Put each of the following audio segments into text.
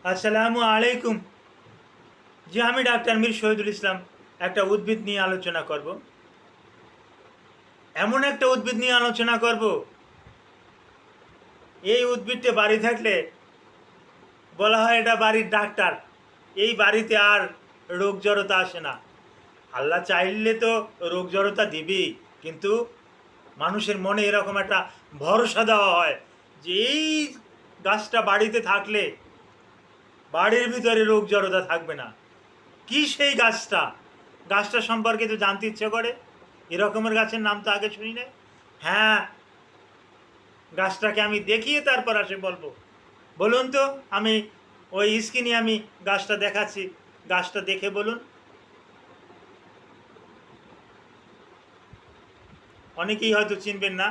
আসসালামু আলাইকুম। জি, আমি ডাক্তার মীর শহীদুল ইসলাম। একটা উদ্ভিদ নিয়ে আলোচনা করব। এমন একটা উদ্ভিদ নিয়ে আলোচনা করব, এই উদ্ভিদটা বাড়ি থাকলে বলা হয় এটা বাড়ির ডাক্তার। এই বাড়িতে আর রোগ জড়তা আসে না। আল্লাহ চাইলে তো রোগ জড়তা দিবেই, কিন্তু মানুষের মনে এরকম একটা ভরসা দেওয়া হয় যে এই গাছটা বাড়িতে থাকলে বাড়ির ভিতরে রোগ জড়তা থাকবে না। কি সেই গাছটা? গাছটা সম্পর্কে তো জানতে ইচ্ছে করে। এরকমের গাছের নাম তো আগে শুনি নাই। হ্যাঁ, গাছটাকে আমি দেখিয়ে তারপর আসে বলবো। বলুন তো, আমি ওই স্ক্রিনে আমি গাছটা দেখাচ্ছি, গাছটা দেখে বলুন। অনেকেই হয়তো চিনবেন না,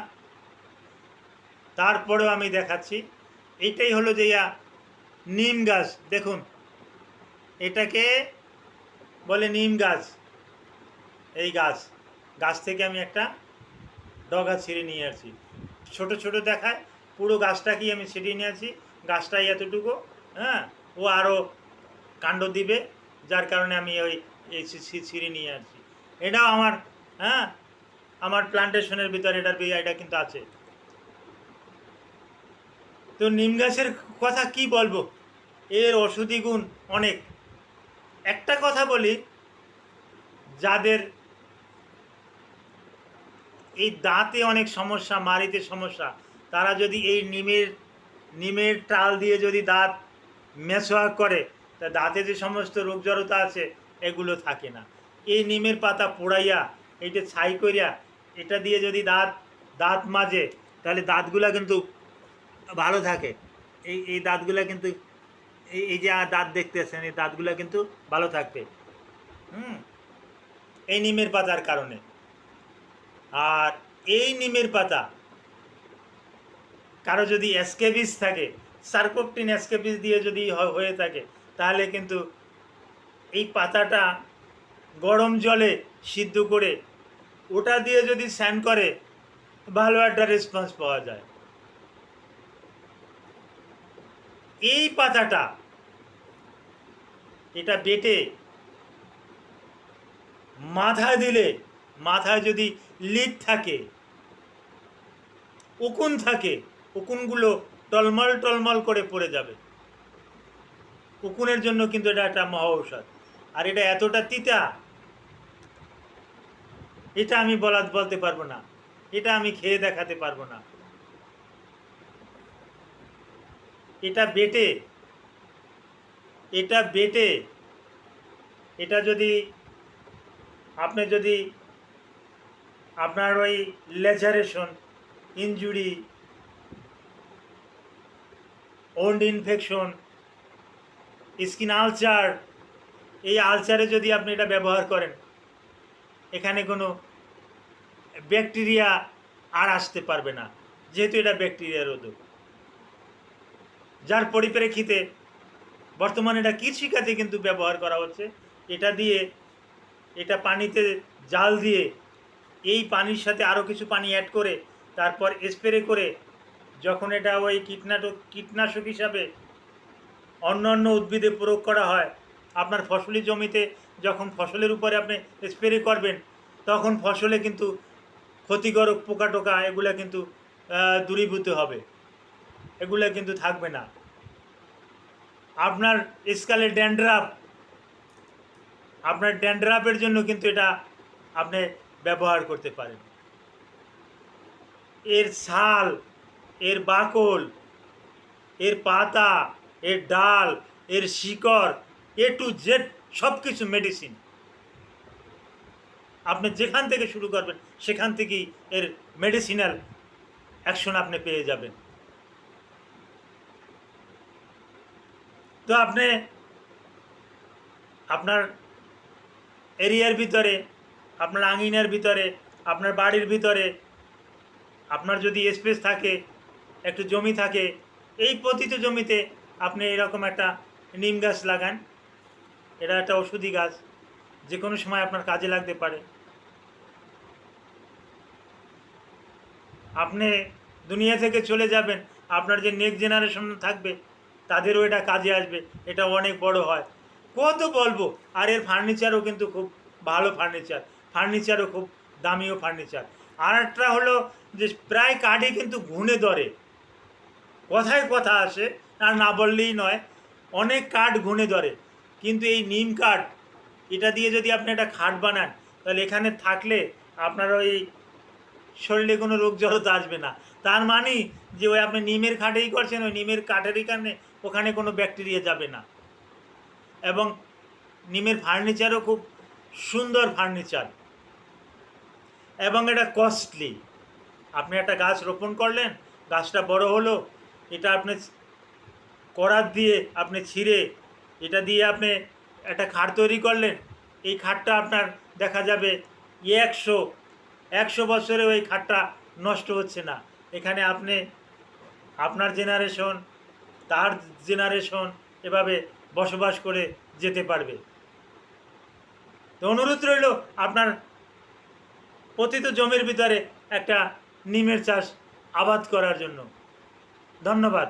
তারপরেও আমি দেখাচ্ছি। এটাই হলো যে নিম গাছ। দেখুন, এটাকে বলে নিম গাছ। এই গাছ গাছ থেকে আমি একটা ডগা ছিঁড়ে নিয়ে আসছি। ছোট ছোট দেখায়, পুরো গাছটাকেই আমি ছিঁড়ে নিয়ে আসি। গাছটাই এতটুকু। হ্যাঁ, ও আরও কাণ্ড দিবে, যার কারণে আমি ওই এই ছিঁড়ে নিয়ে আসছি। এটাও আমার, হ্যাঁ, আমার প্লান্টেশনের ভিতরে এটা কিন্তু আছে। তো নিম গাছের কথা কি বলবো, এর ওষুধি গুণ অনেক। একটা কথা বলি, যাদের এই দাঁতে অনেক সমস্যা, মাড়িতে সমস্যা, তারা যদি এই নিমের টাল দিয়ে যদি দাঁত মেসওয়াক করে, তা দাঁতে যে সমস্ত রোগ জড়তা আছে এগুলো থাকে না। এই নিমের পাতা পোড়াইয়া, এইটা ছাই করিয়া, এটা দিয়ে যদি দাঁত মাজে, তাহলে দাঁতগুলা কিন্তু ভালো থাকে। এই দাঁতগুলা কিন্তু, এই যে দাঁত দেখতেছেন, এই দাঁতগুলা কিন্তু ভালো থাকবে। হুম, এই নিমের পাতার কারণে। আর এই নিমের পাতা, কারো যদি স্ক্যাবিস থাকে, সার্কোপটিন স্ক্যাবিস দিয়ে যদি হয়ে থাকে, তাহলে কিন্তু এই পাতাটা গরম জলে সিদ্ধ করে ওটা দিয়ে যদি স্নান করে, ভালো একটা রেসপন্স পাওয়া যায়। এই পাতাটা, এটা বেটে মাথায় দিলে, মাথায় যদি লিড থাকে, উকুন থাকে, উকুনগুলো টলমল টলমল করে পড়ে যাবে। উকুনের জন্য কিন্তু এটা একটা মহা ঔষধ। আর এটা এতটা তিতা, এটা আমি বলতে পারবো না, এটা আমি খেয়ে দেখাতে পারবো না। এটা বেটে, এটা বেটে, এটা যদি আপনি যদি আপনার ওই লেজারেশন, ইনজুরি, ওন্ড ইনফেকশন, স্কিন আলচার, এই আলচারে যদি আপনি এটা ব্যবহার করেন, এখানে কোনো ব্যাকটেরিয়া আর আসতে পারবে না, যেহেতু এটা ব্যাকটেরিয়া রোধক। যার পরিপ্রেক্ষিতে বর্তমানে এটা কৃষিকাজে কিন্তু ব্যবহার করা হচ্ছে। এটা দিয়ে, এটা পানিতে জাল দিয়ে, এই পানির সাথে আরও কিছু পানি অ্যাড করে তারপর স্প্রে করে, যখন এটা ওই কীটনাশক হিসাবে অন্য অন্য উদ্ভিদে প্রয়োগ করা হয়, আপনার ফসলি জমিতে যখন ফসলের উপরে আপনি স্প্রে করবেন, তখন ফসলে কিন্তু ক্ষতিকারক পোকা টোকা এগুলো কিন্তু দূরীভূত হবে, এগুলো কিন্তু থাকবে না। আপনার স্কালে ড্যান্ড্রাফ, আপনার ড্যান্ড্রাফের জন্য কিন্তু এটা আপনি ব্যবহার করতে পারেন। এর ছাল, এর বাকল, এর পাতা, এর ডাল, এর শিকড়, টু জেড সব কিছু মেডিসিন। আপনি যেখান থেকে শুরু করবেন সেখান থেকেই এর মেডিসিনাল অ্যাকশন আপনি পেয়ে যাবেন। তো আপনি আপনার এরিয়ার ভিতরে, আপনার আঙিনার ভিতরে, আপনার বাড়ির ভিতরে, আপনার যদি স্পেস থাকে, একটু জমি থাকে, এই পতিত জমিতে আপনি এরকম একটা নিম গাছ লাগান। এটা একটা ওষুধি গাছ, যে কোনো সময় আপনার কাজে লাগতে পারে। আপনি দুনিয়া থেকে চলে যাবেন, আপনার যে নেক্সট জেনারেশন থাকবে, তাদেরও এটা কাজে আসবে, এটা অনেক বড় হয়। কত বলবো। আর এর ফার্নিচারও কিন্তু খুব ভালো ফার্নিচারও খুব দামিও ফার্নিচার। আর একটা হলো যে প্রায় কাঠই কিন্তু ঘুণে ধরে, কথায় কথা আসে, আর না বললেই নয়, অনেক কাঠ ঘুণে ধরে। কিন্তু এই নিম কাঠ, এটা দিয়ে যদি আপনি একটা খাট বানান, তাহলে এখানে থাকলে আপনার ওই শরীরে কোনো রোগ জড়তা আসবে না। তার মানে যে ওই আপনি নিমের খাটেই করছেন, ওই নিমের কাঠেরই কারণে ওখানে কোনো ব্যাকটেরিয়া যাবে না। এবং নিমের ফার্নিচারও খুব সুন্দর ফার্নিচার, এবং এটা কস্টলি। আপনি একটা গাছ রোপণ করলেন, গাছটা বড় হলো, এটা আপনি করাত দিয়ে আপনি ছিঁড়ে এটা দিয়ে আপনি একটা খাট তৈরি করলেন। এই খাটটা আপনার দেখা যাবে 100 বছরে ওই খাটটা নষ্ট হচ্ছে না। এখানে আপনি আপনার জেনারেশন, তার জেনারেশন, এভাবে বসবাস করে যেতে পারবে। তো অনুরোধ রইল আপনার পতিত জমির ভিতরে একটা নিমের চাষ আবাদ করার জন্য। ধন্যবাদ।